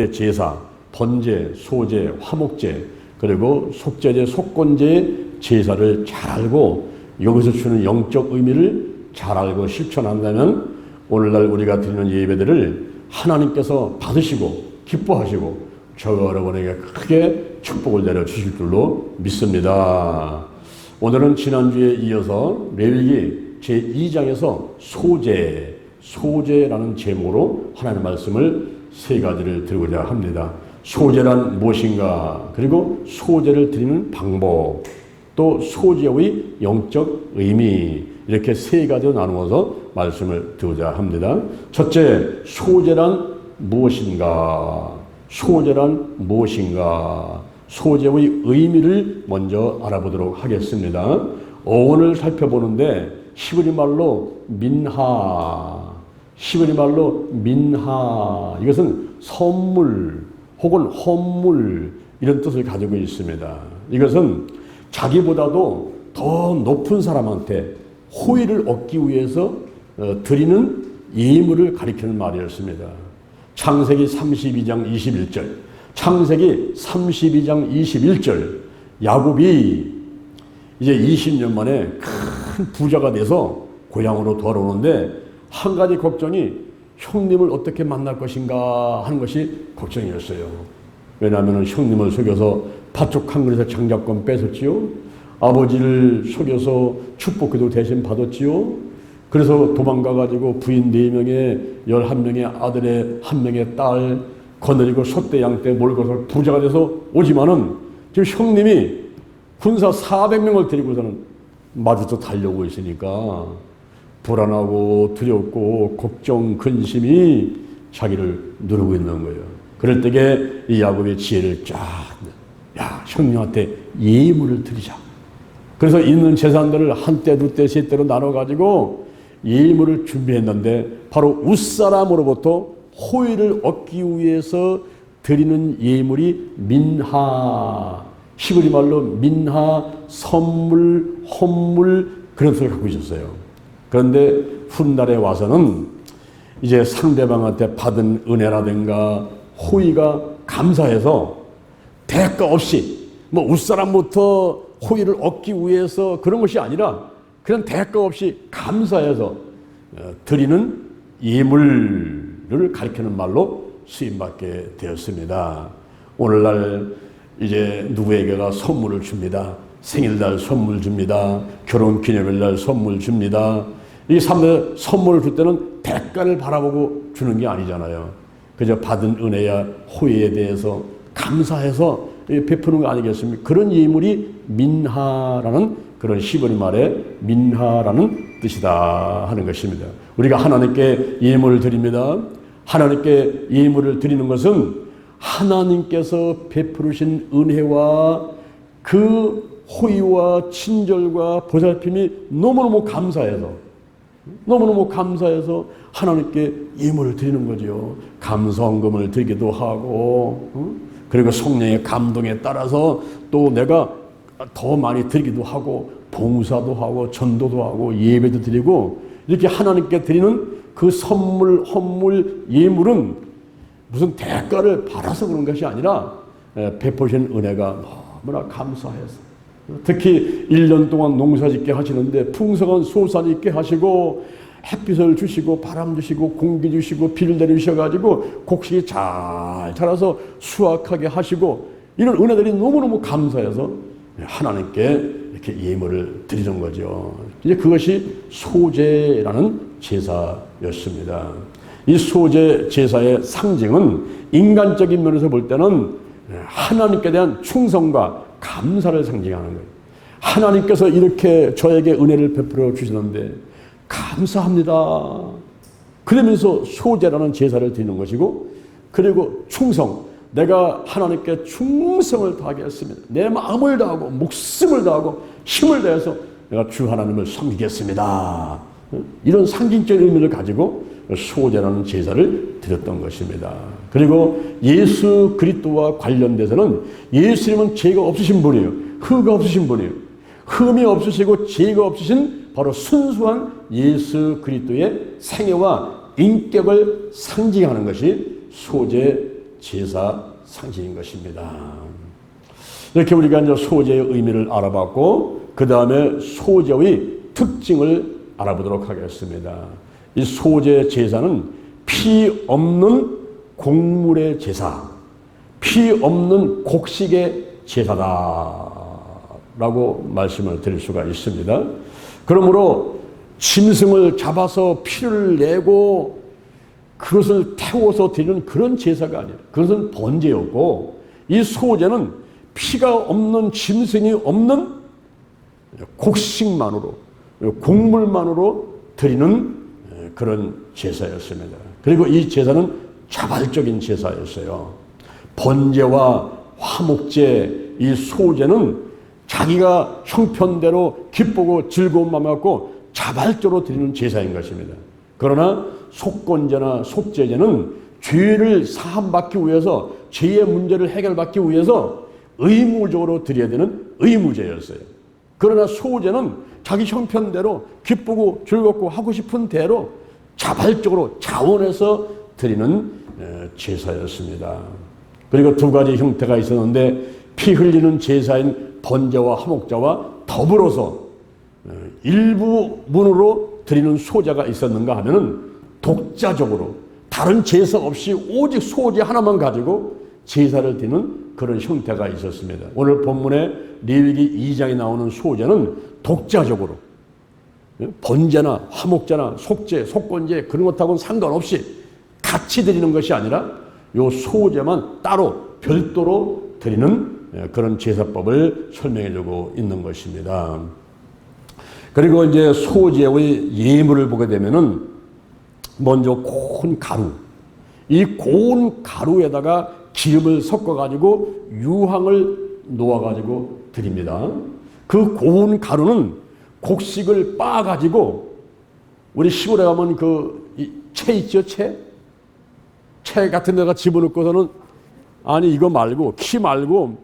제사, 번제, 소제, 화목제, 그리고 속죄제, 속건제의 제사를 잘 알고 여기서 주는 영적 의미를 잘 알고 실천한다면 오늘날 우리가 드리는 예배들을 하나님께서 받으시고 기뻐하시고 저 여러분에게 크게 축복을 내려주실 줄로 믿습니다. 오늘은 지난주에 이어서 레위기 제2장에서 소제라는 제목으로 하나님의 말씀을 세 가지를 드리고자 합니다. 소제란 무엇인가, 그리고 소제를 드리는 방법, 또 소제의 영적 의미, 이렇게 세 가지로 나누어서 말씀을 드리고자 합니다. 첫째, 소제란 무엇인가? 소제란 무엇인가? 소제의 의미를 먼저 알아보도록 하겠습니다. 어원을 살펴보는데 히브리 말로 민하, 이것은 선물 혹은 헌물 이런 뜻을 가지고 있습니다. 이것은 자기보다도 더 높은 사람한테 호의를 얻기 위해서 드리는 예물을 가리키는 말이었습니다. 창세기 32장 21절, 창세기 32장 21절, 야곱이 이제 20년 만에 큰 부자가 돼서 고향으로 돌아오는데 한 가지 걱정이 형님을 어떻게 만날 것인가 하는 것이 걱정이었어요. 왜냐하면 형님을 속여서 팥죽 한 그릇에 장자권 뺏었지요. 아버지를 속여서 축복기도 대신 받았지요. 그래서 도망가가지고 부인 4명에 11명의 아들의 1명의 딸 거느리고 소떼 양떼 몰고서 부자가 돼서 오지만은 지금 형님이 군사 400명을 데리고서는 마주쳐 달려오고 있으니까 불안하고 두렵고 걱정, 근심이 자기를 누르고 있는 거예요. 그럴 때에 이 야곱의 지혜를 형님한테 예물을 드리자. 그래서 있는 재산들을 한때, 두때, 세때로 나눠가지고 예물을 준비했는데 바로 웃사람으로부터 호의를 얻기 위해서 드리는 예물이 민하, 히브리 말로 민하, 선물, 헌물 그런 뜻을 갖고 있었어요. 그런데 훗날에 와서는 이제 상대방한테 받은 은혜라든가 호의가 감사해서 대가 없이 웃사람부터 호의를 얻기 위해서 그런 것이 아니라 그런 대가 없이 감사해서 드리는 예물을 가리키는 말로 쓰임받게 되었습니다. 오늘날 이제 누구에게가 선물을 줍니다. 생일날 선물 줍니다. 결혼기념일날 선물 줍니다. 이 선물을 줄 때는 대가를 바라보고 주는 게 아니잖아요. 그저 받은 은혜야 호의에 대해서 감사해서 베푸는 거 아니겠습니까? 그런 예물이 민하라는 그런 히브리 말의 민하라는 뜻이다 하는 것입니다. 우리가 하나님께 예물을 드립니다. 하나님께 예물을 드리는 것은 하나님께서 베푸르신 은혜와 그 호의와 친절과 보살핌이 너무너무 감사해서 하나님께 예물을 드리는 거죠. 감사헌금을 드리기도 하고, 그리고 성령의 감동에 따라서 또 내가 더 많이 드리기도 하고, 봉사도 하고, 전도도 하고, 예배도 드리고, 이렇게 하나님께 드리는 그 선물, 헌물, 예물은 무슨 대가를 받아서 그런 것이 아니라 베푸신 은혜가 너무나 감사해서, 특히 1년 동안 농사짓게 하시는데 풍성한 소산이 있게 하시고 햇빛을 주시고 바람 주시고 공기 주시고 비를 내리셔가지고 곡식이 잘 자라서 수확하게 하시고 이런 은혜들이 너무너무 감사해서 하나님께 이렇게 예물을 드리는 거죠. 이제 그것이 소제라는 제사였습니다. 이 소제 제사의 상징은 인간적인 면에서 볼 때는 하나님께 대한 충성과 감사를 상징하는 거예요. 하나님께서 이렇게 저에게 은혜를 베풀어 주시는데 감사합니다. 그러면서 소제라는 제사를 드리는 것이고, 그리고 충성, 내가 하나님께 충성을 다하겠습니다. 내 마음을 다하고 목숨을 다하고 힘을 다해서 내가 주 하나님을 섬기겠습니다. 이런 상징적인 의미를 가지고 소제라는 제사를 드렸던 것입니다. 그리고 예수 그리스도와 관련돼서는 예수님은 죄가 없으신 분이에요. 흠이 없으신 분이에요. 흠이 없으시고 죄가 없으신 바로 순수한 예수 그리스도의 생애와 인격을 상징하는 것이 소제 제사 상징인 것입니다. 이렇게 우리가 이제 소제의 의미를 알아봤고, 그 다음에 소제의 특징을 알아보도록 하겠습니다. 이 소제 제사는 피 없는 곡물의 제사, 피 없는 곡식의 제사다라고 말씀을 드릴 수가 있습니다. 그러므로 짐승을 잡아서 피를 내고 그것을 태워서 드리는 그런 제사가 아니라 그것은 번제였고, 이 소제는 피가 없는 짐승이 없는 곡식만으로, 곡물만으로 드리는 그런 제사였습니다. 그리고 이 제사는 자발적인 제사였어요. 번제와 화목제, 이 소제는 자기가 형편대로 기쁘고 즐거운 마음 갖고 자발적으로 드리는 제사인 것입니다. 그러나 속건제나 속제제는 죄를 사함받기 위해서, 죄의 문제를 해결받기 위해서 의무적으로 드려야 되는 의무제였어요. 그러나 소제는 자기 형편대로 기쁘고 즐겁고 하고 싶은 대로 자발적으로 자원해서 드리는 제사였습니다. 그리고 두 가지 형태가 있었는데, 피 흘리는 제사인 번제와 화목제와 더불어서 일부분으로 드리는 소제가 있었는가 하면은 독자적으로 다른 제사 없이 오직 소제 하나만 가지고 제사를 드리는 그런 형태가 있었습니다. 오늘 본문에 레위기 2장에 나오는 소제는 독자적으로 번제나 화목제나 속제, 속건제 그런 것하고는 상관없이 같이 드리는 것이 아니라 요 소제만 따로 별도로 드리는 그런 제사법을 설명해 주고 있는 것입니다. 그리고 이제 소제의 예물을 보게 되면은 먼저 고운 가루, 이 고운 가루에다가 기름을 섞어 가지고 유황을 놓아 가지고 드립니다. 그 고운 가루는 곡식을 빻아 가지고, 우리 시골에 가면 그 채 있죠, 채 같은 데가 집어넣고서는, 아니 이거 말고 키 말고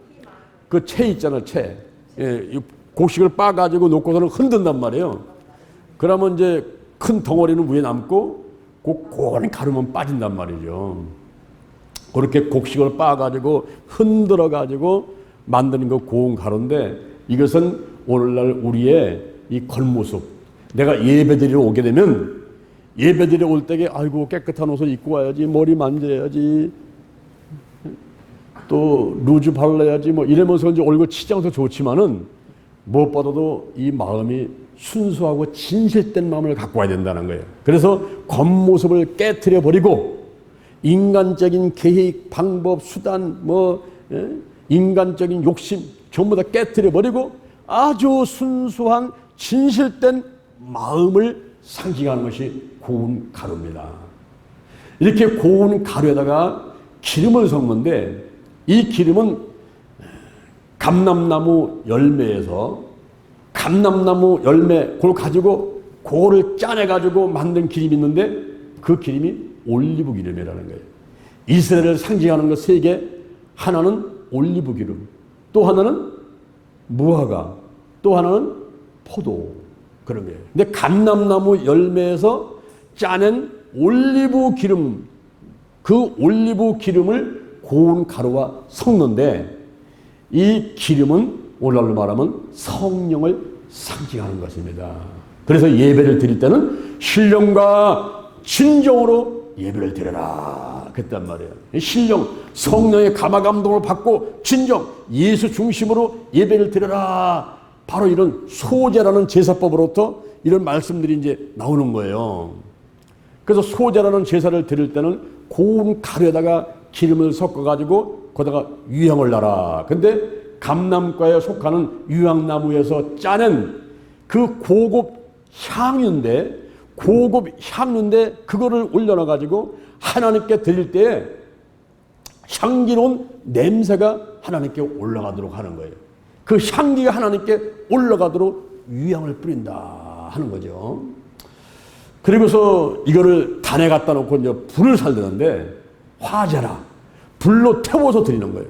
그 채 있잖아, 채. 예, 곡식을 빻아 가지고 놓고서는 흔든단 말이에요. 그러면 이제 큰 덩어리는 위에 남고 그 고운 가루만 빠진단 말이죠. 그렇게 곡식을 빻아 가지고 흔들어 가지고 만드는 그 고운 가루인데, 이것은 오늘날 우리의 이 겉모습, 내가 예배드리러 오게 되면 예배드리러 올 때에 아이고 깨끗한 옷을 입고 와야지, 머리 만져야지, 또 루즈 발라야지, 뭐 이러면서 이제 얼굴 치장도 좋지만은 무엇보다도 이 마음이 순수하고 진실된 마음을 갖고 와야 된다는 거예요. 그래서 겉모습을 깨트려 버리고 인간적인 계획, 방법, 수단, 인간적인 욕심 전부 다 깨트려 버리고 아주 순수한 진실된 마음을 상징하는 것이 고운 가루입니다. 이렇게 고운 가루에다가 기름을 섞는데, 이 기름은 감람나무 열매에서 감람나무 열매 그걸 가지고 그거를 짜내 가지고 만든 기름이 있는데, 그 기름이 올리브 기름이라는 거예요. 이스라엘을 상징하는 것 세 개, 하나는 올리브 기름, 또 하나는 무화과, 또 하나는 포도, 그런 거예요. 근데 감람나무 열매에서 짜낸 올리브 기름, 그 올리브 기름을 고운 가루와 섞는데, 이 기름은 오늘날로 말하면 성령을 상징하는 것입니다. 그래서 예배를 드릴 때는 신령과 진정으로 예배를 드려라 그랬단 말이에요. 신령, 성령의 감화 감동을 받고 진정, 예수 중심으로 예배를 드려라. 바로 이런 소제라는 제사법으로부터 이런 말씀들이 이제 나오는 거예요. 그래서 소제라는 제사를 드릴 때는 고운 가루에다가 기름을 섞어가지고 거기다가 유향을 놔라. 근데 감람과에 속하는 유향나무에서 짜낸 그 고급 향유인데, 그거를 올려놔가지고 하나님께 드릴 때 향기로운 냄새가 하나님께 올라가도록 하는 거예요. 그 향기가 하나님께 올라가도록 유향을 뿌린다 하는 거죠. 그리고서 이거를 단에 갖다 놓고 이제 불을 살리는데, 화제라, 불로 태워서 드리는 거예요.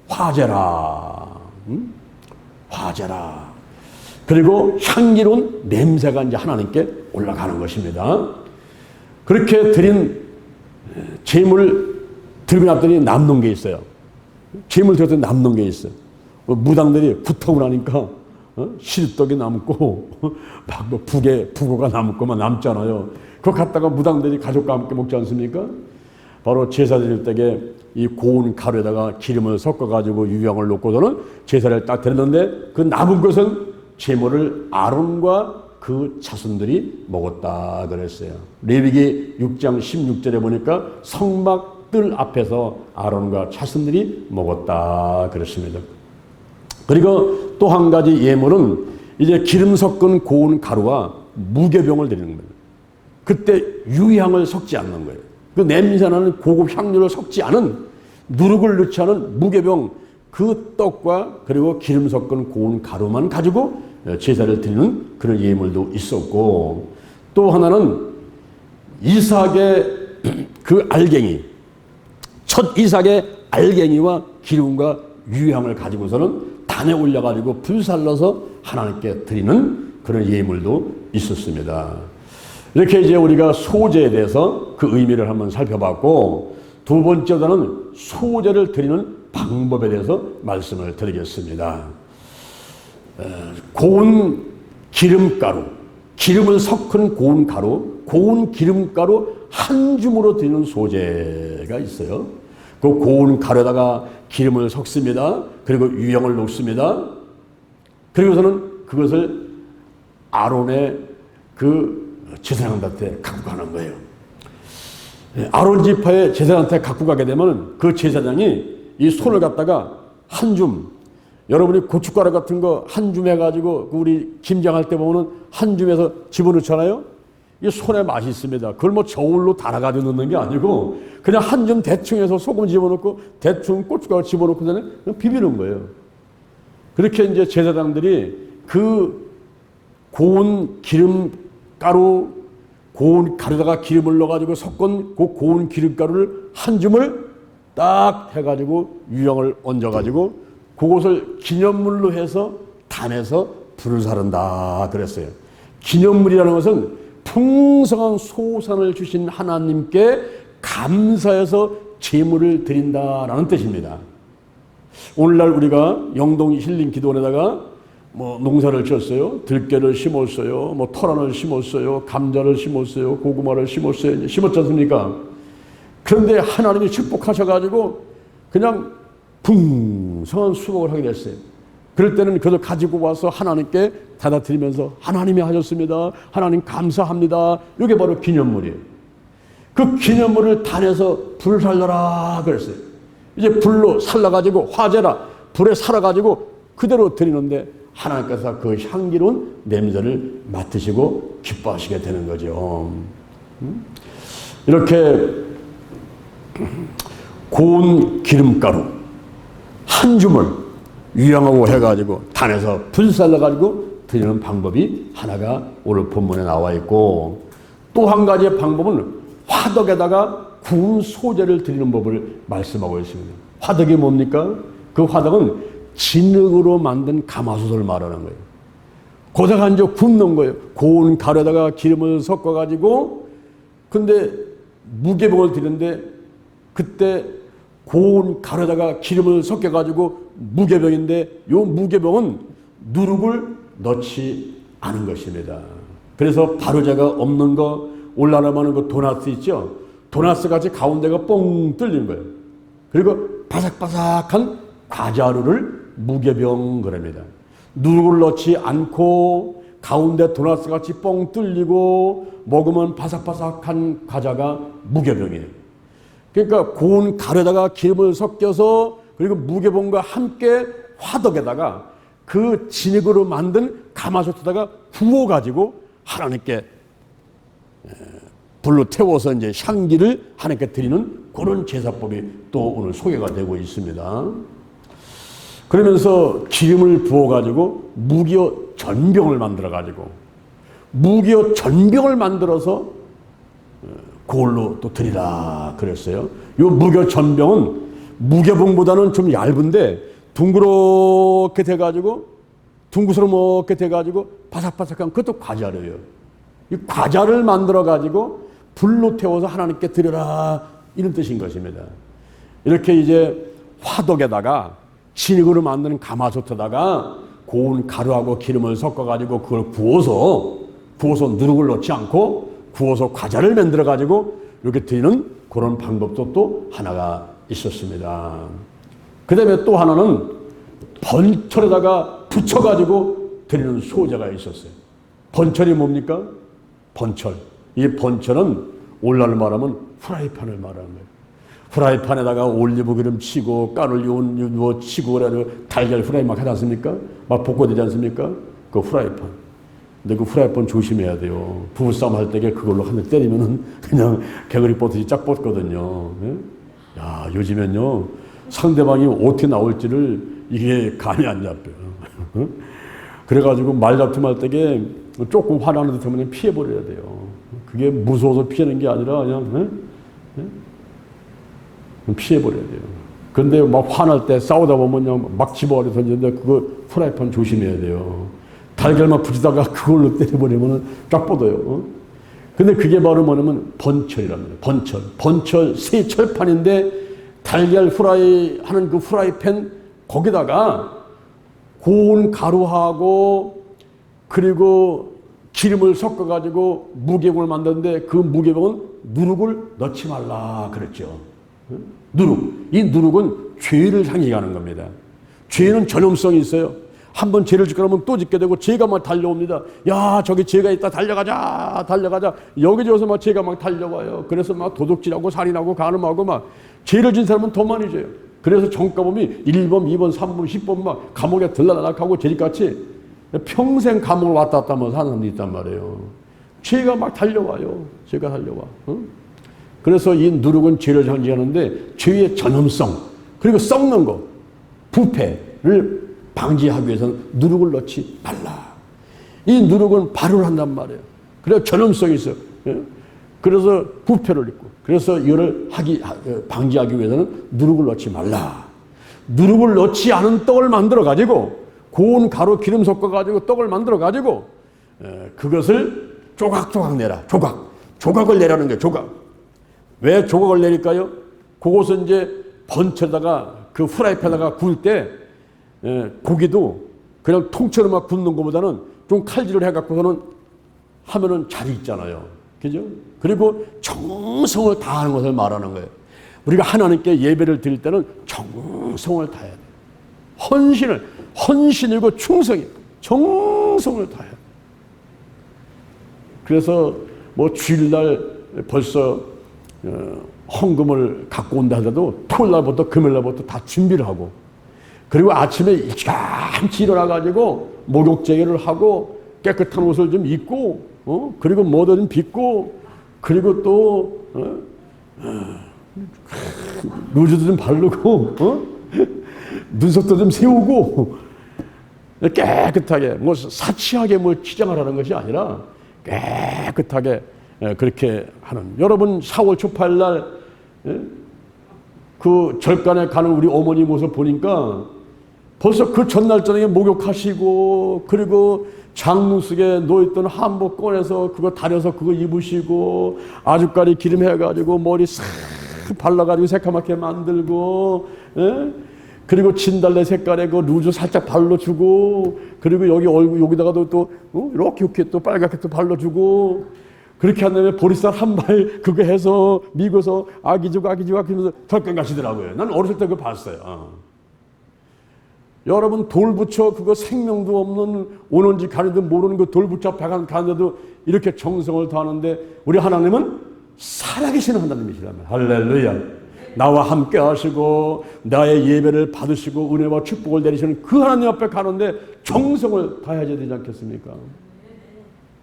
화제라, 화제라. 그리고 향기로운 냄새가 이제 하나님께 올라가는 것입니다. 그렇게 드린 제물 들고 놨더니 남는 게 있어요. 재물 들었더니 남는 게 있어요. 무당들이 구통을 하니까 시루떡이 남고 막 뭐 북어가 남고 막 남잖아요. 그거 갖다가 무당들이 가족과 함께 먹지 않습니까? 바로 제사 드릴 때에 이 고운 가루에다가 기름을 섞어가지고 유향을 놓고서는 제사를 딱 드렸는데 그 남은 것은 제물을 아론과 그 자손들이 먹었다 그랬어요. 레위기 6장 16절에 보니까 성막 뜰 앞에서 아론과 자손들이 먹었다 그랬습니다. 그리고 또 한 가지 예물은 이제 기름 섞은 고운 가루와 무개병을 드리는 겁니다. 그때 유향을 섞지 않는 거예요. 그 냄새나는 고급 향료를 섞지 않은 누룩을 넣지 않은 무개병 그 떡과 그리고 기름 섞은 고운 가루만 가지고 제사를 드리는 그런 예물도 있었고, 또 하나는 이삭의 그 알갱이, 첫 이삭의 알갱이와 기름과 유향을 가지고서는 단에 올려가지고 불살라서 하나님께 드리는 그런 예물도 있었습니다. 이렇게 이제 우리가 소제에 대해서 그 의미를 한번 살펴봤고, 두 번째로는 소제를 드리는 방법에 대해서 말씀을 드리겠습니다. 고운 기름가루, 기름을 섞은 고운 가루, 고운 기름가루 한 줌으로 드리는 소제가 있어요. 그 고운 가루에다가 기름을 섞습니다. 그리고 유향을 놓습니다. 그리고서는 그것을 아론의 그 제사장한테 갖고 가는 거예요. 아론 지파의 제사장한테 갖고 가게 되면 그 제사장이 이 손을 갖다가 한 줌, 여러분이 고춧가루 같은 거 한 줌 해가지고 우리 김장할 때 보면은 한 줌에서 집어넣잖아요. 이 손에 맛이 있습니다. 그걸 뭐 저울로 달아가지고 넣는 게 아니고 그냥 한 줌 대충 해서 소금 집어넣고 대충 고춧가루 집어넣고 그냥 비비는 거예요. 그렇게 이제 제사장들이 그 고운 기름가루, 고운 가루에다가 기름을 넣어가지고 섞은 그 고운 기름가루를 한 줌을 딱 해가지고 유향을 얹어가지고 그것을 기념물로 해서 단에서 불을 사른다 그랬어요. 기념물이라는 것은 풍성한 소산을 주신 하나님께 감사해서 제물을 드린다라는 뜻입니다. 오늘날 우리가 영동 힐링 기도원에다가 뭐 농사를 지었어요. 들깨를 심었어요. 뭐 토란을 심었어요. 감자를 심었어요. 고구마를 심었어요. 심었지 않습니까? 그런데 하나님이 축복하셔가지고 그냥 풍성한 수확을 하게 됐어요. 그럴 때는 그걸 가지고 와서 하나님께 받아드리면서 하나님이 하셨습니다. 하나님 감사합니다. 이게 바로 기념물이에요. 그 기념물을 단에서 불 살려라 그랬어요. 이제 불로 살라가지고 화재라 불에 살아가지고 그대로 드리는데 하나님께서 그 향기로운 냄새를 맡으시고 기뻐하시게 되는 거죠. 이렇게 고운 기름가루 한 줌을 유향하고 해가지고 단에서 불살라가지고 드리는 방법이 하나가 오늘 본문에 나와 있고, 또 한 가지의 방법은 화덕에다가 구운 소제를 드리는 법을 말씀하고 있습니다. 화덕이 뭡니까? 그 화덕은 진흙으로 만든 가마솥을 말하는 거예요. 거기다가 이제 굽는 거예요. 고운 가루에다가 기름을 섞어가지고, 근데 무게병을 드리는데 그때 고운 가루에다가 기름을 섞여가지고 무게병인데 이 무게병은 누룩을 넣지 않은 것입니다. 그래서 바로자가 없는 거, 올라가면 그 도나스 있죠? 도나스 같이 가운데가 뻥 뚫린 거예요. 그리고 바삭바삭한 과자루를 무게병 그럽니다. 누룩을 넣지 않고 가운데 도나스 같이 뻥 뚫리고 먹으면 바삭바삭한 과자가 무게병이에요. 그러니까 고운 가루에다가 기름을 섞여서 그리고 무게병과 함께 화덕에다가 그 진흙으로 만든 가마솥에다가 구워가지고 하나님께 불로 태워서 이제 향기를 하나님께 드리는 그런 제사법이 또 오늘 소개가 되고 있습니다. 그러면서 기름을 부어가지고 무기여 전병을 만들어가지고 무기여 전병을 만들어서 그걸로 또 드리라 그랬어요. 이 무기여 전병은 무게병보다는 좀 얇은데 둥그렇게 돼가지고 둥그스럽게 돼가지고 바삭바삭한 그것도 과자래요. 이 과자를 만들어가지고 불로 태워서 하나님께 드려라 이런 뜻인 것입니다. 이렇게 이제 화덕에다가 진흙으로 만드는 가마솥에다가 고운 가루하고 기름을 섞어가지고 그걸 구워서 누룩을 넣지 않고 구워서 과자를 만들어가지고 이렇게 드리는 그런 방법도 또 하나가 있었습니다. 그 다음에 또 하나는 번철에다가 붙여가지고 드리는 소재가 있었어요. 번철이 뭡니까? 번철. 이 번철은 오늘날 말하면 프라이팬을 말하는 거예요. 프라이팬에다가 올리브 기름 치고 까를리온 뭐 치고 그래가지고 달걀 프라이 막 하지 않습니까? 막 볶아되지 않습니까? 그 프라이팬. 근데 그 프라이팬 조심해야 돼요. 부부싸움 할 때 그걸로 한 대 때리면은 그냥 개구리 뻗듯이 쫙 뻗거든요. 예? 야, 요즘엔요, 상대방이 어떻게 나올지를 이게 감이 안 잡혀요. 그래가지고 말다툼 할 때에 조금 화나는 듯 하면 피해버려야 돼요. 그게 무서워서 피하는 게 아니라 그냥, 피해버려야 돼요. 근데 막 화날 때 싸우다 보면 그냥 막 집어버려 던지는데 그거 프라이팬 조심해야 돼요. 달걀만 붙이다가 그걸로 때려버리면 쫙 뻗어요. 근데 그게 바로 뭐냐면 번철이랍니다. 번철 새 철판인데 달걀 후라이 하는 그 프라이팬 거기다가 고운 가루하고 그리고 기름을 섞어가지고 무개봉을 만드는데 그 무개봉은 누룩을 넣지 말라 그랬죠. 누룩. 이 누룩은 죄를 상징하는 겁니다. 죄는 전염성이 있어요. 한번 죄를 짓고 나면 또 짓게 되고 죄가 막 달려옵니다. 야, 저기 죄가 있다. 달려가자. 여기저기서 막 죄가 막 달려와요. 그래서 막 도둑질하고 살인하고 간음하고 막 죄를 진 사람은 더 많이 져요. 그래서 정가범이 1번, 2번, 3번, 10번 막 감옥에 들락날락하고 죄짓같이 평생 감옥을 왔다 갔다 하면서 사는 사람도 있단 말이에요. 죄가 막 달려와요. 죄가 달려와. 그래서 이 누룩은 죄를 상징하는데 죄의 전염성 그리고 썩는 거, 부패를 방지하기 위해서는 누룩을 넣지 말라. 이 누룩은 발효를 한단 말이에요. 그래서 전염성이 있어요. 그래서 부패를 입고 그래서 이거를 방지하기 위해서는 누룩을 넣지 말라. 누룩을 넣지 않은 떡을 만들어 가지고 고운 가루 기름 섞어 가지고 떡을 만들어 가지고 그것을 조각조각 내라. 조각을 내라는 거예요. 조각. 왜 조각을 내릴까요? 그것은 이제 번체다가 그 프라이팬에다가 구울 때 고기도 그냥 통째로 막 굽는 것보다는 좀 칼질을 해갖고서는 하면은 잘 익잖아요. 그죠? 그리고 정성을 다하는 것을 말하는 거예요. 우리가 하나님께 예배를 드릴 때는 정성을 다해야 돼요. 헌신이고 충성이 정성을 다해야 돼요. 그래서 뭐 주일날 벌써 헌금을 갖고 온다 하더라도 토요일날부터 금요일날부터 다 준비를 하고 그리고 아침에 일찌감치 일어나가지고 목욕제기를 하고 깨끗한 옷을 좀 입고 그리고 뭐도 좀 빚고 그리고 또 루즈도 좀 바르고 눈썹도 좀 세우고 깨끗하게 뭐 사치하게 뭐 치장을 하는 것이 아니라 깨끗하게 그렇게 하는. 여러분 4월 초팔 날 그 절간에 가는 우리 어머니 모습 보니까 벌써 그 전날 저녁에 목욕하시고 그리고 장롱 속에 놓여있던 한복 꺼내서 그거 다려서 그거 입으시고 아주까리 기름 해가지고 머리 싹 발라가지고 새까맣게 만들고 그리고 진달래 색깔의 그 루즈 살짝 발라주고 그리고 여기 얼굴 여기다가도 또 이렇게 또 빨갛게 또 발라주고 그렇게 한 다음에 보리쌀 한 발 그거 해서 미고서 아기죽 하면서 덜컹 가시더라고요. 난 어렸을 때 그거 봤어요. 여러분 돌 붙여 그거 생명도 없는 오는지 가는지 모르는 그 돌 붙여 배관 가는데도 이렇게 정성을 다하는데 우리 하나님은 살아계시는 하나님이시라면 할렐루야. 나와 함께 하시고 나의 예배를 받으시고 은혜와 축복을 내리시는 그 하나님 앞에 가는데 정성을 다해야 되지 않겠습니까?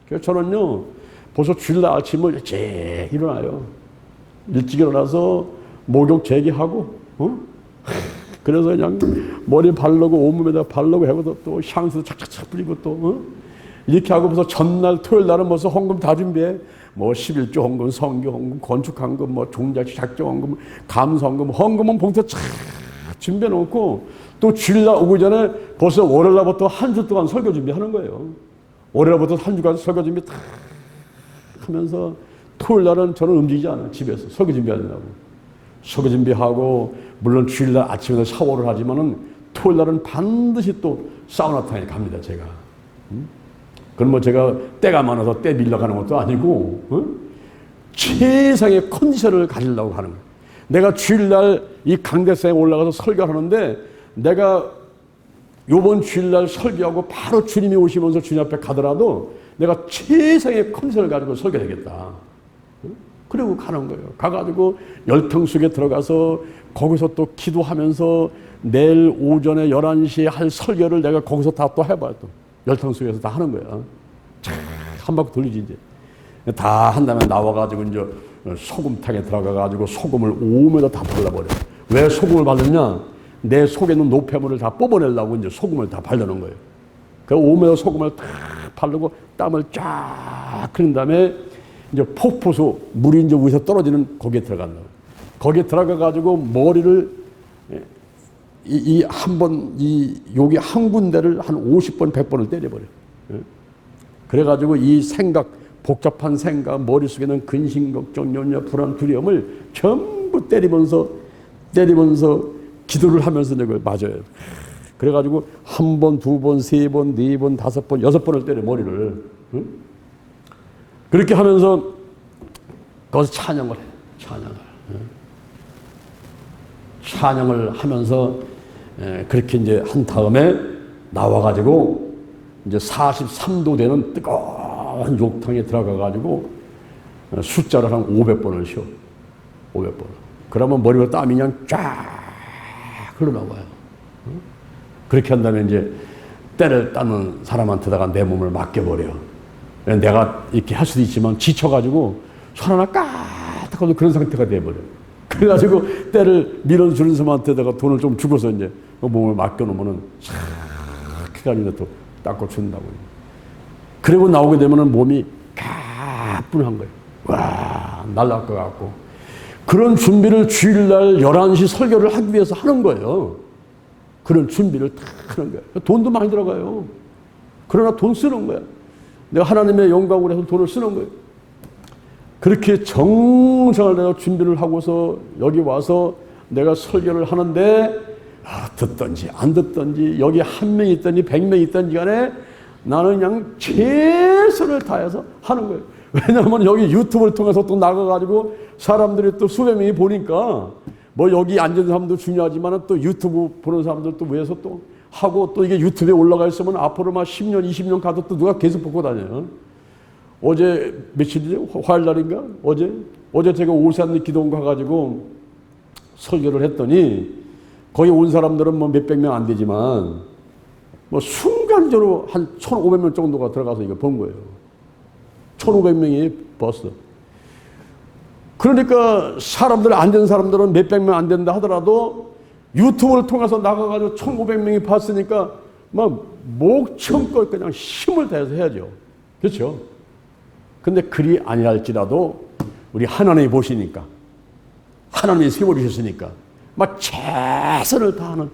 그래서 저는요 벌써 주일날 아침을 일찍 일어나요. 일찍 일어나서 목욕 재기하고 그래서 그냥 머리 바르고 온몸에다 바르고 하고 또 향수 착착착 뿌리고 또 이렇게 하고서 전날 토요일 날은 벌써 헌금 다 준비해. 뭐 11조 헌금, 성교 헌금, 건축 헌금, 뭐 종자치 작정 헌금, 감사 헌금, 헌금은 봉투 쫙 준비해 놓고 또 주일날 오기 전에 벌써 월요일날부터 한 주 동안 설교 준비하는 거예요. 월요일부터 한 주간 설교 준비 다 하면서 토요일 날은 저는 움직이지 않아요. 집에서 설교 준비하느라고. 설교 준비하고, 물론 주일날 아침에 샤워를 하지만은 토요일날은 반드시 또 사우나탕에 갑니다, 제가. 그건 뭐 제가 때가 많아서 때 밀려가는 것도 아니고, 최상의 컨디션을 가지려고 하는 거예요. 내가 주일날 이 강대상에 올라가서 설교하는데, 내가 요번 주일날 설교하고 바로 주님이 오시면서 주님 앞에 가더라도 내가 최상의 컨디션을 가지고 설교하겠다. 그리고 가는 거예요. 가가지고 열탕 속에 들어가서 거기서 또 기도하면서 내일 오전에 11시에 할 설교를 내가 거기서 다 또 해봐요. 또 열탕 속에서 다 하는 거야. 한 바퀴 돌리지 이제. 다 한 다음에 나와가지고 이제 소금탕에 들어가가지고 소금을 오면서 다 발라버려. 왜 소금을 바르냐? 내 속에 있는 노폐물을 다 뽑아내려고 이제 소금을 다 바르는 거예요. 그 오면서 소금을 다 바르고 땀을 쫙 흐른 다음에 이제 폭포수 물이 이제 위에서 떨어지는 거기에 들어간다. 거기에 들어가가지고 머리를 여기 한 군데를 한 50번, 100번을 때려버려. 그래가지고 이 생각, 복잡한 생각, 머릿속에는 근심, 걱정, 염려, 불안, 두려움을 전부 때리면서 기도를 하면서 이걸 맞아요. 그래가지고 한 번, 두 번, 세 번, 네 번, 다섯 번, 여섯 번을 때려, 머리를. 그렇게 하면서 거기서 찬양을 해. 찬양을 하면서 그렇게 이제 한 다음에 나와가지고 이제 43도 되는 뜨거운 욕탕에 들어가가지고 숫자를 한 500번을 쉬어. 500번. 그러면 머리가 땀이 그냥 쫙 흘러나와요. 그렇게 한 다음에 이제 때를 따는 사람한테다가 내 몸을 맡겨버려. 내가 이렇게 할 수도 있지만 지쳐가지고 손 하나 까딱하고 그런 상태가 돼버려. 그래가지고 때를 밀어주는 사람한테다가 돈을 좀 주고서 이제 몸을 맡겨놓으면은 싹 해가지고 또 닦고 준다고. 그리고 나오게 되면은 몸이 가뿐한 거예요. 와, 날아갈 것 같고. 그런 준비를 주일날 11시 설교를 하기 위해서 하는 거예요. 그런 준비를 다 하는 거예요. 돈도 많이 들어가요. 그러나 돈 쓰는 거야. 내가 하나님의 영광을 해서 돈을 쓰는 거예요. 그렇게 정성을 내가 준비를 하고서 여기 와서 내가 설교를 하는데 듣든지 안 듣든지 여기 한 명 있든지 100명 있든지 간에 나는 그냥 최선을 다해서 하는 거예요. 왜냐하면 여기 유튜브를 통해서 또 나가가지고 사람들이 또 수백 명이 보니까 뭐 여기 앉은 사람도 중요하지만 또 유튜브 보는 사람들 또 위해서 또 하고 또 이게 유튜브에 올라가 있으면 앞으로 막 10년, 20년 가도 또 누가 계속 보고 다녀요. 어제 며칠이죠? 화요일 날인가? 어제 제가 오산 기도원 가가지고 설교를 했더니 거기 온 사람들은 뭐 몇백 명 안 되지만 뭐 순간적으로 한 1,500명 정도가 들어가서 이거 본 거예요. 1,500명이 봤어. 그러니까 사람들 안 된 사람들은 몇백 명 안 된다 하더라도 유튜브를 통해서 나가가지고 1,500명이 봤으니까 막 목청껏 그냥 힘을 다해서 해야죠. 그렇죠? 근데 그리 아니랄지라도 우리 하나님이 보시니까 하나님이 세워주셨으니까 막 최선을 다하는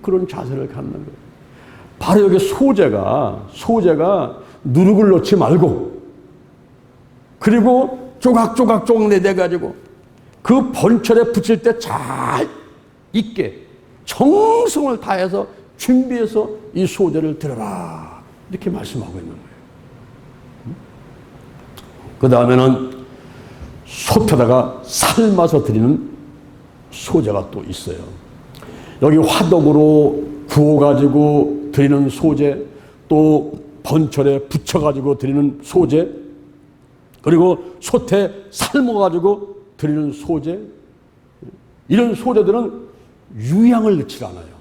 그런 자세를 갖는 거예요. 바로 여기 소재가 누룩을 넣지 말고 그리고 조각조각 내가지고 그 번철에 붙일 때 잘 있게 정성을 다해서 준비해서 이 소재를 들어라 이렇게 말씀하고 있는 거예요. 그 다음에는 솥에다가 삶아서 드리는 소재가 또 있어요. 여기 화덕으로 구워가지고 드리는 소재, 또 번철에 붙여가지고 드리는 소재, 그리고 솥에 삶아가지고 드리는 소재, 이런 소재들은 유향을 넣지 않아요.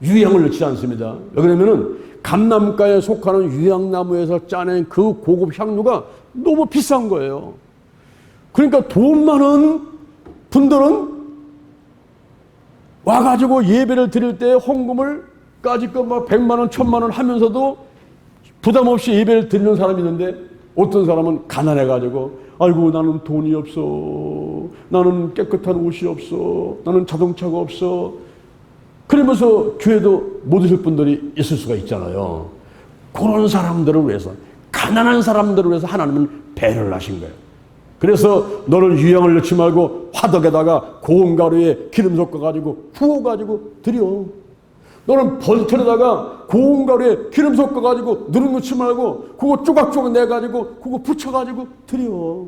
유향을 넣지 않습니다. 왜냐면은 감람가에 속하는 유향나무에서 짜낸 그 고급 향료가 너무 비싼 거예요. 그러니까 돈 많은 분들은 와가지고 예배를 드릴 때 헌금을 까짓거 막 100만 원, 1000만 원 하면서도 부담 없이 예배를 드리는 사람이 있는데 어떤 사람은 가난해가지고 아이고 나는 돈이 없어, 나는 깨끗한 옷이 없어, 나는 자동차가 없어, 그러면서 교회도 못 오실 분들이 있을 수가 있잖아요. 그런 사람들을 위해서, 가난한 사람들을 위해서 하나님은 배려를 하신 거예요. 그래서 너는 유향을 넣지 말고 화덕에다가 고운 가루에 기름 섞어가지고 부어가지고 드려. 너는 벌틀에다가 고운 가루에 기름 섞어가지고 누름 넣지 말고 그거 조각조각 내가지고 그거 붙여가지고 드려.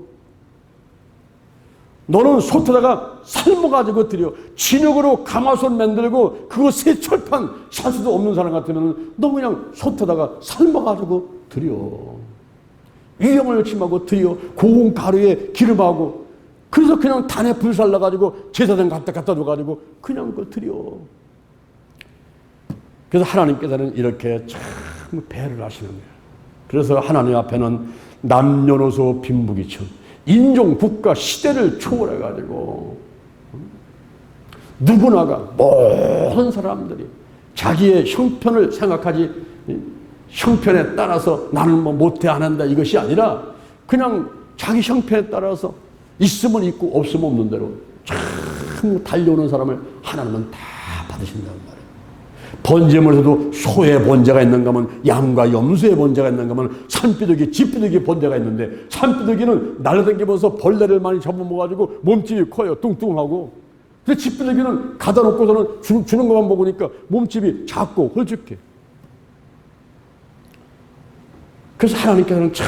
너는 솥에다가 삶아가지고 드려. 진흙으로 가마솥 만들고 그거 새 철판 살 수도 없는 사람 같으면 너 그냥 솥에다가 삶아가지고 드려. 유향을 넣지 말고 드려. 고운 가루에 기름하고. 그래서 그냥 단에 불살 나가지고 제사장 갖다 줘가지고 그냥 그걸 드려. 그래서 하나님께서는 이렇게 참 배를 하시는 거예요. 그래서 하나님 앞에는 남녀노소 빈부귀천, 인종, 국가, 시대를 초월해가지고 누구나가 모든 사람들이 자기의 형편을 생각하지, 형편에 따라서 나는 뭐 못해 안 한다 이것이 아니라 그냥 자기 형편에 따라서 있으면 있고 없으면 없는 대로 참 달려오는 사람을 하나님은 다 받으신단 말이에요. 번제물에서도 소의 번제가 있는가 하면 양과 염소의 번제가 있는가 하면 산비둘기, 쥐비둘기 번제가 있는데 산비둘기는 날아다니면서 벌레를 많이 잡아먹어가지고 몸집이 커요. 뚱뚱하고. 근데 쥐비둘기는 가다 놓고서는 주는 것만 먹으니까 몸집이 작고 홀쭉해. 그래서 하나님께서는 참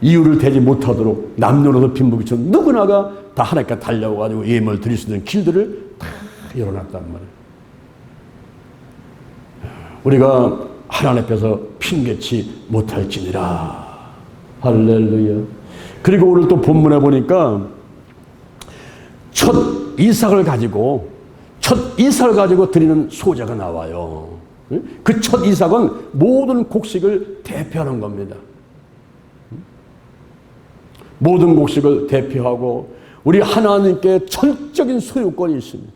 이유를 대지 못하도록 남녀노소 빈부귀천 누구나가 다 하나님께 달려와가지고 예물을 드릴 수 있는 길들을 다 열어놨단 말이에요. 우리가 하나님 앞에서 핑계치 못할지니라. 할렐루야. 그리고 오늘 또 본문에 보니까 첫 이삭을 가지고 드리는 소제가 나와요. 그 첫 이삭은 모든 곡식을 대표하는 겁니다. 모든 곡식을 대표하고 우리 하나님께 전적인 소유권이 있습니다.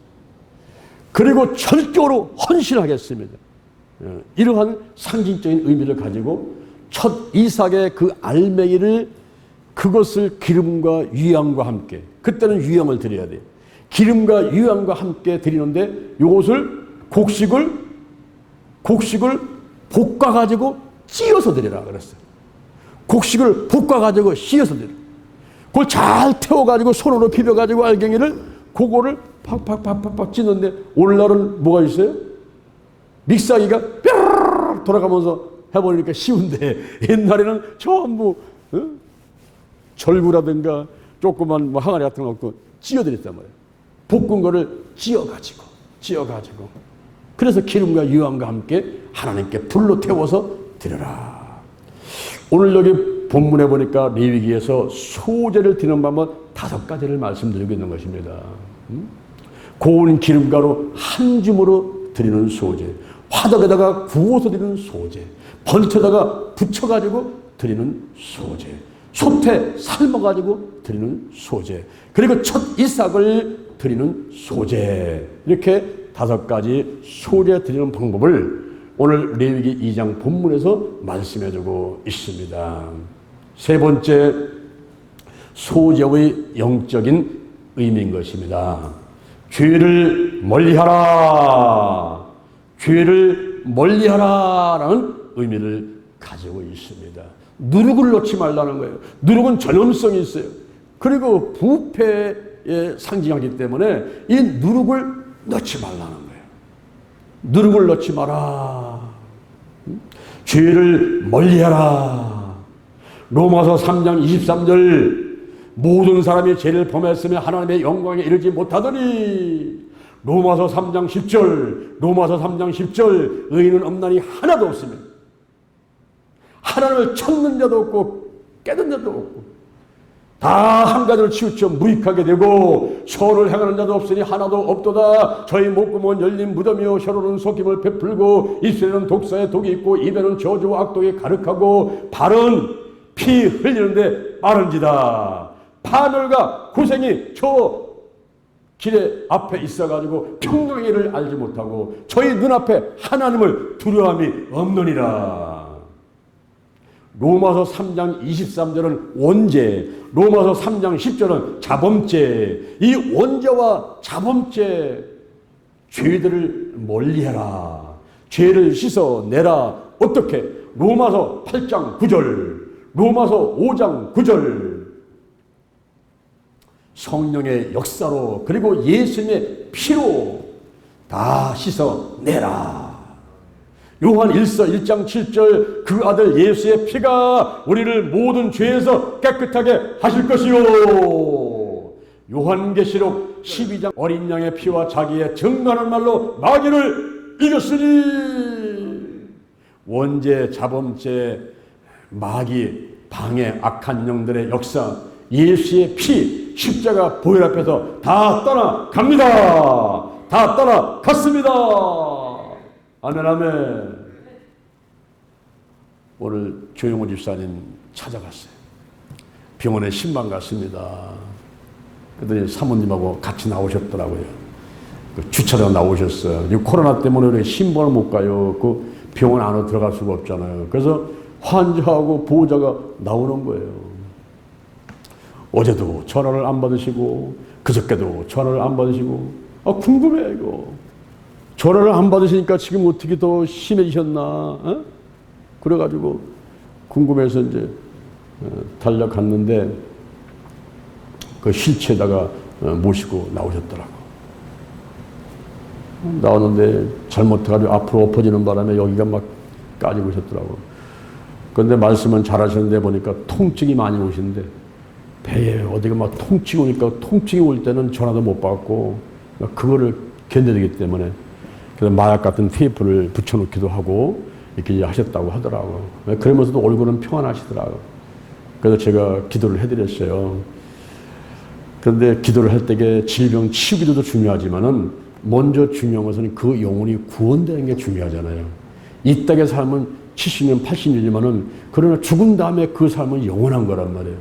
그리고 절대로 헌신하겠습니다. 이러한 상징적인 의미를 가지고 첫 이삭의 그 알맹이를 그것을 기름과 유향과 함께, 그때는 유향을 드려야 돼요. 기름과 유향과 함께 드리는데 이것을 곡식을 볶아가지고 찧어서 드리라 그랬어요. 곡식을 볶아가지고 씌어서 드리라. 그걸 잘 태워가지고 손으로 비벼가지고 알갱이를 그거를 팍팍팍팍 찌는데 오늘날은 뭐가 있어요? 믹서기가 뾰르르 돌아가면서 해버리니까 쉬운데 옛날에는 전부 절구라든가 조그만 뭐 항아리 같은 거 갖고 찧어드렸단 말이에요. 볶은 거를 찧어가지고 그래서 기름과 유향과 함께 하나님께 불로 태워서 드려라. 오늘 여기 본문에 보니까 레위기에서 소제를 드리는 방법 5가지를 말씀드리고 있는 것입니다. 고운 기름가루 한 줌으로 드리는 소제, 화덕에다가 구워서 드리는 소제, 번트에다가 붙여가지고 드리는 소제, 솥에 삶아가지고 드리는 소제, 그리고 첫 이삭을 드리는 소제, 이렇게 5가지 소제 드리는 방법을 오늘 레위기 2장 본문에서 말씀해주고 있습니다. 세 번째, 소제의 영적인 의미인 것입니다. 죄를 멀리하라, 죄를 멀리하라라는 의미를 가지고 있습니다. 누룩을 넣지 말라는 거예요. 누룩은 전염성이 있어요. 그리고 부패에 상징하기 때문에 이 누룩을 넣지 말라는 거예요. 누룩을 넣지 마라. 죄를 멀리하라. 로마서 3장 23절, 모든 사람이 죄를 범했으면 하나님의 영광에 이르지 못하더니, 로마서 3장 10절, 의인은 없나니 하나도 없습니다. 하나님을 찾는 자도 없고 깨닫는 자도 없고 다 한 가지를 치우쳐 무익하게 되고 선을 행하는 자도 없으니 하나도 없도다. 저희 목구멍은 열린 무덤이요 혀로는 속임을 베풀고 입술에는 독사의 독이 있고 입에는 저주와 악독이 가득하고 발은 피 흘리는데 빠른지다. 파멸과 고생이 저 길의 앞에 있어가지고 평강의를 알지 못하고 저희 눈앞에 하나님을 두려움이 없느니라. 로마서 3장 23절은 원죄, 로마서 3장 10절은 자범죄. 이 원죄와 자범죄, 죄들을 멀리해라. 죄를 씻어내라. 어떻게? 로마서 8장 9절, 로마서 5장 9절 성령의 역사로 그리고 예수님의 피로 다 씻어내라. 요한 1서 1장 7절 그 아들 예수의 피가 우리를 모든 죄에서 깨끗하게 하실 것이요. 요한계시록 12장 어린 양의 피와 자기의 증거하는 말로 마귀를 이겼으니. 원죄, 자범죄, 마귀, 방해, 악한 영들의 역사, 예수의 피, 십자가 보혈 앞에서 다 떠나갑니다. 다 떠나갔습니다. 아멘, 아멘. 오늘 조용호 집사님 찾아갔어요. 병원에 신방 갔습니다. 그랬더니 사모님하고 같이 나오셨더라고요. 그 주차장 나오셨어요. 이 코로나 때문에 우리 신방을 못 가요. 그 병원 안으로 들어갈 수가 없잖아요. 그래서 환자하고 보호자가 나오는 거예요. 어제도 전화를 안 받으시고 그저께도 전화를 안 받으시고 궁금해 이거. 전화를 안 받으시니까 지금 어떻게 더 심해지셨나? 어? 그래가지고 궁금해서 이제 달려갔는데 그 실체에다가 모시고 나오셨더라고. 나왔는데 잘못해가지고 앞으로 엎어지는 바람에 여기가 막 까지고 오셨더라고. 그런데 말씀은 잘하셨는데 보니까 통증이 많이 오시는데 배에 어디가 막 통증이 오니까 통증이 올 때는 전화도 못 받고 그거를 견뎌내기 때문에 그래서 마약 같은 테이프를 붙여놓기도 하고 이렇게 하셨다고 하더라고. 그러면서도 얼굴은 평안하시더라고. 그래서 제가 기도를 해드렸어요. 그런데 기도를 할 때에 질병 치유기도도 중요하지만은 먼저 중요한 것은 그 영혼이 구원되는 게 중요하잖아요. 이 땅의 삶은 70년, 80년이지만은 그러나 죽은 다음에 그 삶은 영원한 거란 말이에요.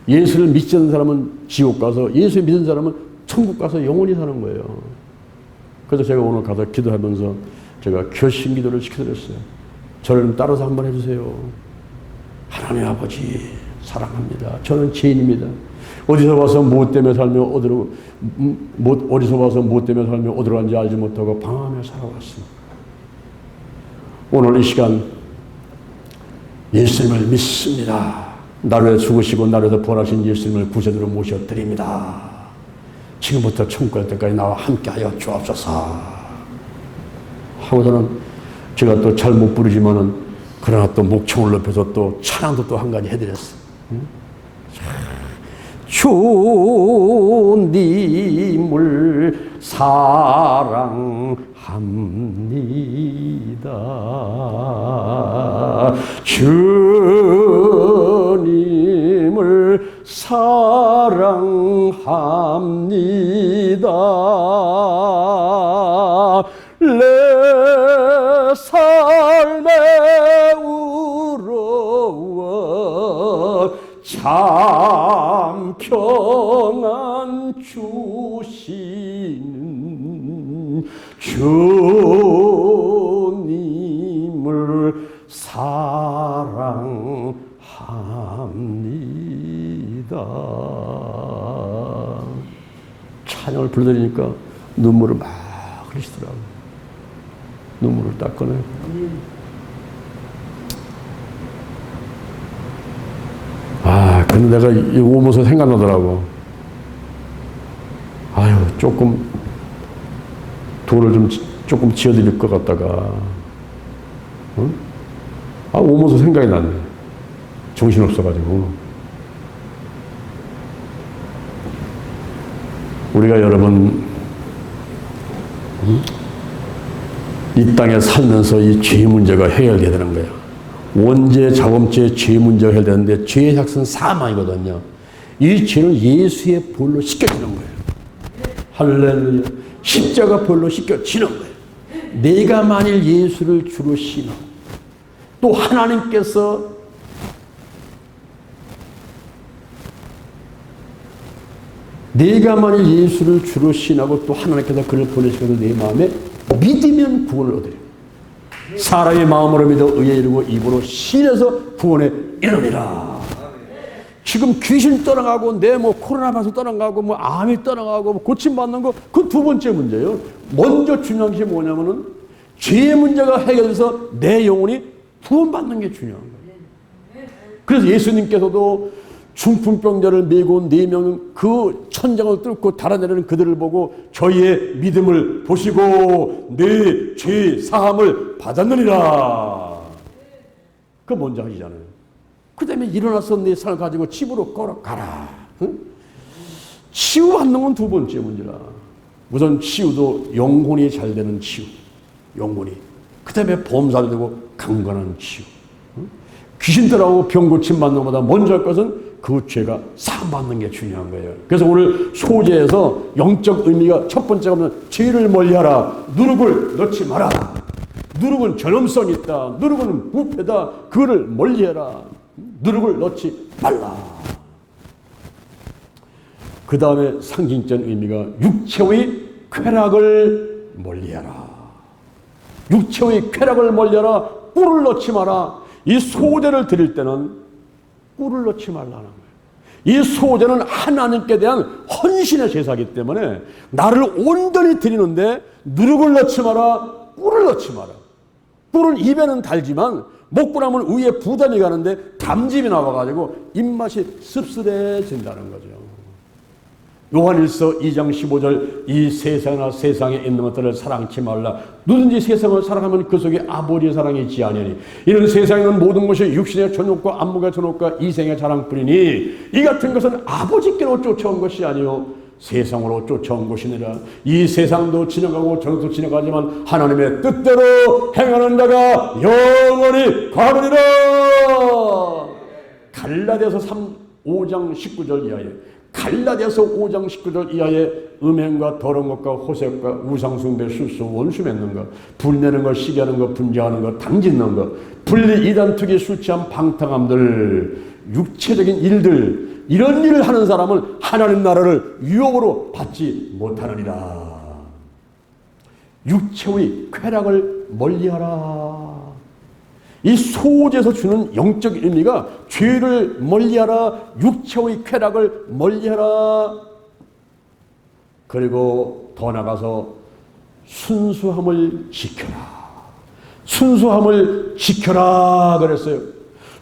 예수를 믿지 않는 사람은 지옥 가서 예수 믿는 사람은 천국 가서 영원히 사는 거예요. 그래서 제가 오늘 가서 기도하면서 제가 결심 기도를 시켜드렸어요. 저를 좀 따라서 한번 해주세요. 하나님 아버지 사랑합니다. 저는 죄인입니다. 어디서 와서 무엇 때문에 살며 어디서 와서 무엇 때문에 살며 어디로 간지 알지 못하고 방황하며 살아왔습니다. 오늘 이 시간 예수님을 믿습니다. 나를 위해 죽으시고 나를 위해 부활하신 예수님을 구세주로 모셔드립니다. 지금부터 천국 갈 때까지 나와 함께하여 주옵소서 하고서는 제가 또 잘 못 부르지만은 그러나 또 목청을 높여서 또 찬양도 또 한 가지 해드렸어요. 주님을 사랑합니다. 주님을 사랑합니다. 내 삶에 우러워 참 평안 주시는 주님을 사랑합니다. 찬양을 불러드리니까 눈물을 막 흘리시더라고요. 눈물을 딱 꺼내요. 근데 내가 이거 오면서 생각나더라고. 조금 돌을 조금 지어드릴 것 같다가, 응? 오면서 생각이 났네. 정신없어가지고. 우리가 여러분, 이 땅에 살면서 이 죄 문제가 해결돼야 되는 거예요. 원죄, 자범죄, 죄 문제가 해결되는데 죄의 삭은 사망이거든요. 이 죄는 예수의 볼로 씻겨지는 거예요. 할렐루야. 십자가 볼로 씻겨지는 거예요. 내가 만일 예수를 주로 신어 또 하나님께서 내가 만일 예수를 주로 신하고 또 하나님께서 그를 보내시고도 내 마음에 믿으면 구원을 얻으려. 사람의 마음으로 믿어 의에 이르고 입으로 신해서 구원에 이르리라. 지금 귀신 떠나가고 내 코로나 바이러스 떠나가고 암이 떠나가고 고침받는 거 그 두 번째 문제예요. 먼저 중요한 것이 뭐냐면은 죄의 문제가 해결돼서 내 영혼이 구원받는 게 중요한 거예요. 그래서 예수님께서도 중풍병자를 메고 4명 그 천장을 뚫고 달아내리는 그들을 보고 저희의 믿음을 보시고 내 죄 사함을 받았느니라. 그 먼저 하시잖아요. 그 다음에 일어나서 내 상을 가지고 집으로 걸어가라. 응? 치유받는 건 두 번째 문제라. 우선 치유도 영혼이 잘 되는 치유. 영혼이. 그 다음에 범사를 되고 강건한 치유. 응? 귀신들하고 병 고침 받는 것보다 먼저 할 것은 그 죄가 사함받는 게 중요한 거예요. 그래서 오늘 소재에서 영적 의미가 첫 번째가 죄를 멀리하라. 누룩을 넣지 마라. 누룩은 전염성이 있다. 누룩은 부패다. 그거를 멀리해라. 누룩을 넣지 말라. 그 다음에 상징적 의미가 육체의 쾌락을 멀리해라. 육체의 쾌락을 멀리해라. 꿀을 넣지 마라. 이 소재를 드릴 때는 꿀을 넣지 말라는 거예요. 이 소재는 하나님께 대한 헌신의 제사이기 때문에 나를 온전히 드리는데 누룩을 넣지 마라. 꿀을 넣지 마라. 꿀은 입에는 달지만 먹고 나면 위에 부담이 가는데 담즙이 나와가지고 입맛이 씁쓸해진다는 거죠. 요한일서 2장 15절 이 세상이나 세상에 있는 것들을 사랑치 말라. 누든지 세상을 사랑하면 그 속에 아버지의 사랑이 있지 아니하니 이는 세상에 있는 모든 것이 육신의 전욕과 안목의 전욕과 이생의 자랑뿐이니 이 같은 것은 아버지께로 쫓아온 것이 아니요 세상으로 쫓아온 것이니라. 이 세상도 지나가고 저녁도 지나가지만 하나님의 뜻대로 행하는 자가 영원히 가느니라. 갈라디아서 5장 19절 이하에 갈라디아서 5장 19절 이하에 음행과 더러운 것과 호색과 우상숭배 술수 원수 맺는 것 불내는 것 시기하는 것 분쟁하는 것 당짓는 것 분리 이단 투기 술 취한 방탕함들 육체적인 일들 이런 일을 하는 사람은 하나님 나라를 유혹으로 받지 못하느니라. 육체의 쾌락을 멀리하라. 이 소재에서 주는 영적 의미가 죄를 멀리하라. 육체의 쾌락을 멀리하라. 그리고 더 나가서 순수함을 지켜라. 순수함을 지켜라 그랬어요.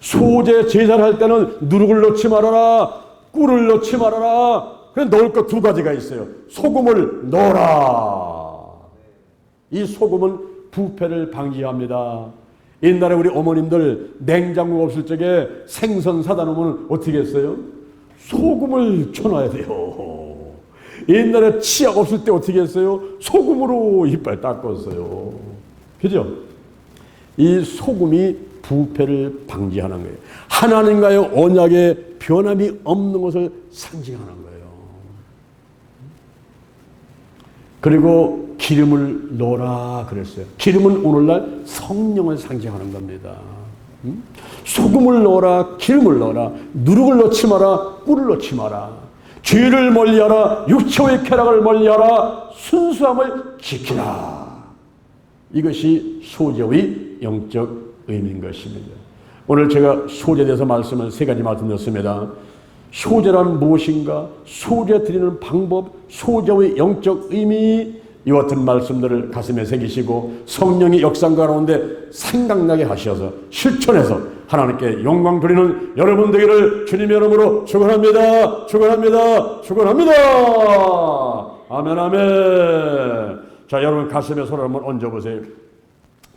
소재 제사를 할 때는 누룩을 넣지 말아라. 꿀을 넣지 말아라. 그래 넣을 것 두 가지가 있어요. 소금을 넣어라. 이 소금은 부패를 방지합니다. 옛날에 우리 어머님들 냉장고 없을 적에 생선 사다 놓으면 어떻게 했어요? 소금을 쳐놔야 돼요. 옛날에 치약 없을 때 어떻게 했어요? 소금으로 이빨 닦았어요. 그죠? 이 소금이 부패를 방지하는 거예요. 하나님과의 언약에 변함이 없는 것을 상징하는 거예요. 그리고 기름을 넣어라 그랬어요. 기름은 오늘날 성령을 상징하는 겁니다. 소금을 넣어라. 기름을 넣어라. 누룩을 넣지 마라. 꿀을 넣지 마라. 죄를 멀리하라. 육체의 쾌락을 멀리하라. 순수함을 지키라. 이것이 소재의 영적 의미인 것입니다. 오늘 제가 소재에 대해서 말씀을 세 가지 말씀드렸습니다. 소재란 무엇인가? 소재 드리는 방법, 소재의 영적 의미, 이 같은 말씀들을 가슴에 새기시고 성령의 역사 가운데 생각나게 하셔서 실천해서 하나님께 영광 드리는 여러분 되기를 주님의 이름으로 축원합니다. 축원합니다. 축원합니다. 아멘 아멘. 자, 여러분 가슴에 손을 한번 얹어보세요.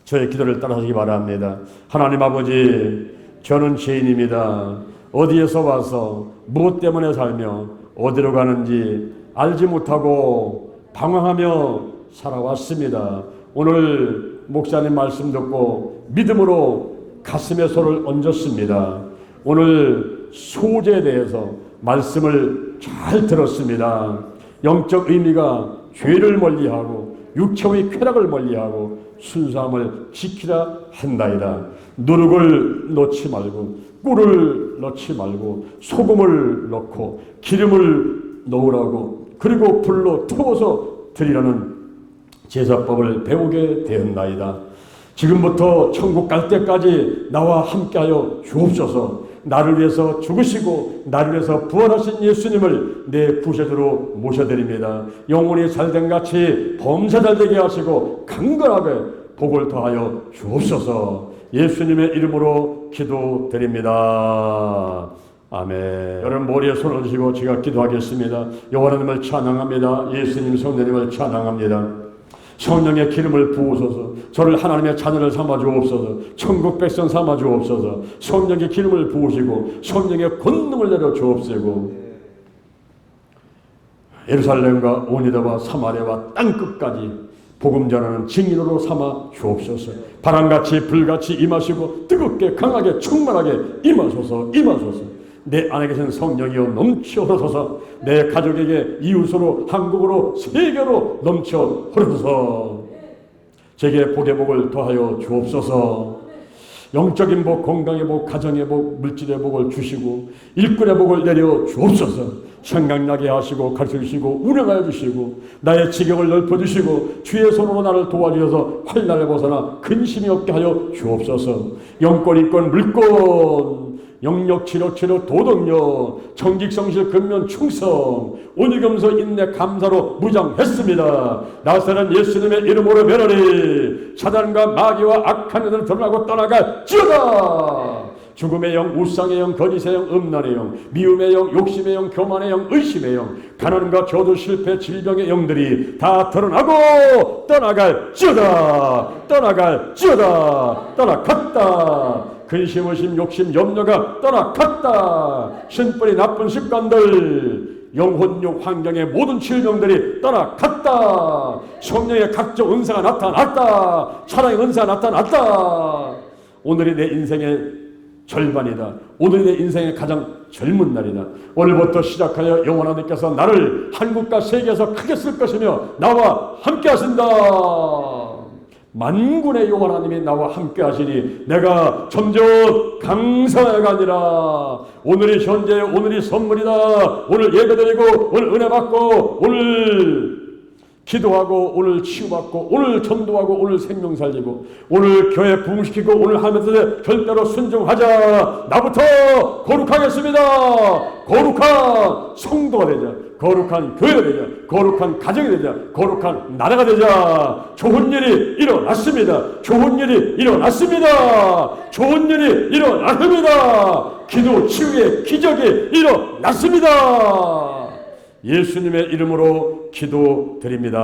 저의 기도를 따라하시기 바랍니다. 하나님 아버지, 저는 죄인입니다. 어디에서 와서 무엇 때문에 살며 어디로 가는지 알지 못하고 방황하며 살아왔습니다. 오늘 목사님 말씀 듣고 믿음으로 가슴에 손을 얹었습니다. 오늘 소재에 대해서 말씀을 잘 들었습니다. 영적 의미가 죄를 멀리하고 육체의 쾌락을 멀리하고 순수함을 지키라 한다이다. 누룩을 넣지 말고 꿀을 넣지 말고 소금을 넣고 기름을 넣으라고 그리고 불로 태워서 드리라는 제사법을 배우게 되었나이다. 지금부터 천국 갈 때까지 나와 함께하여 주옵소서. 나를 위해서 죽으시고 나를 위해서 부활하신 예수님을 내 구세주로 모셔드립니다. 영혼이 잘된 같이 범사 잘되게 하시고 강건하게 복을 더하여 주옵소서. 예수님의 이름으로 기도드립니다. 아멘. 여러분 머리에 손을 쥐고 제가 기도하겠습니다. 여호와 하나님을 찬양합니다. 예수님 성령님을 찬양합니다. 성령의 기름을 부으소서. 저를 하나님의 자녀를 삼아 주옵소서. 천국 백성 삼아 주옵소서. 성령의 기름을 부으시고 성령의 권능을 내려 주옵시고 예루살렘과 오니다와 사마리아와 땅끝까지 복음 전하는 증인으로 삼아 주옵소서. 바람같이 불같이 임하시고 뜨겁게 강하게 충만하게 임하소서. 내 안에 계신 성령이여 넘쳐 흐르소서. 내 가족에게 이웃으로 한국으로 세계로 넘쳐 흐르소서. 제게 복의 복을 더하여 주옵소서. 영적인 복, 건강의 복, 가정의 복, 물질의 복을 주시고 일꾼의 복을 내려 주옵소서. 생각나게 하시고 가르쳐주시고 운행하여 주시고 나의 지경을 넓혀주시고 주의 손으로 나를 도와주셔서 환난을 벗어나 근심이 없게 하여 주옵소서. 영권, 인권, 물권, 영력, 치료, 도덕력, 정직성실, 근면, 충성, 온유겸손, 인내, 감사로 무장했습니다. 나사렛 예수님의 이름으로 멸하리. 사단과 마귀와 악한 애들 드러나고 떠나갈지어다. 죽음의 영, 우상의 영, 거짓의 영, 음란의 영, 미움의 영, 욕심의 영, 교만의 영, 의심의 영, 가난과 저주, 실패, 질병의 영들이 다 드러나고 떠나갈지어다. 떠나갔다. 근심, 의심, 욕심, 염려가 떠나갔다. 신뿌리 나쁜 습관들, 영혼육 환경의 모든 질병들이 떠나갔다. 성령의 각종 은사가 나타났다. 사랑의 은사가 나타났다. 오늘이 내 인생의 절반이다. 오늘이 내 인생의 가장 젊은 날이다. 오늘부터 시작하여 영원 하나님께서 나를 한국과 세계에서 크게 쓸 것이며 나와 함께 하신다. 만군의 여호와 하나님이 나와 함께 하시니 내가 점점 강성해가 아니라 오늘이 현재, 오늘이 선물이다. 오늘 예배드리고 오늘 은혜 받고 오늘 기도하고 오늘 치유받고 오늘 전도하고 오늘 생명 살리고 오늘 교회 부흥시키고 오늘 하면서 절대로 순종하자. 나부터 거룩하겠습니다. 거룩한 성도가 되자. 거룩한 교회가 되자. 거룩한 가정이 되자. 거룩한 나라가 되자. 좋은 일이 일어났습니다. 좋은 일이 일어났습니다. 좋은 일이 일어났습니다. 기도 치유의 기적이 일어났습니다. 예수님의 이름으로 기도드립니다.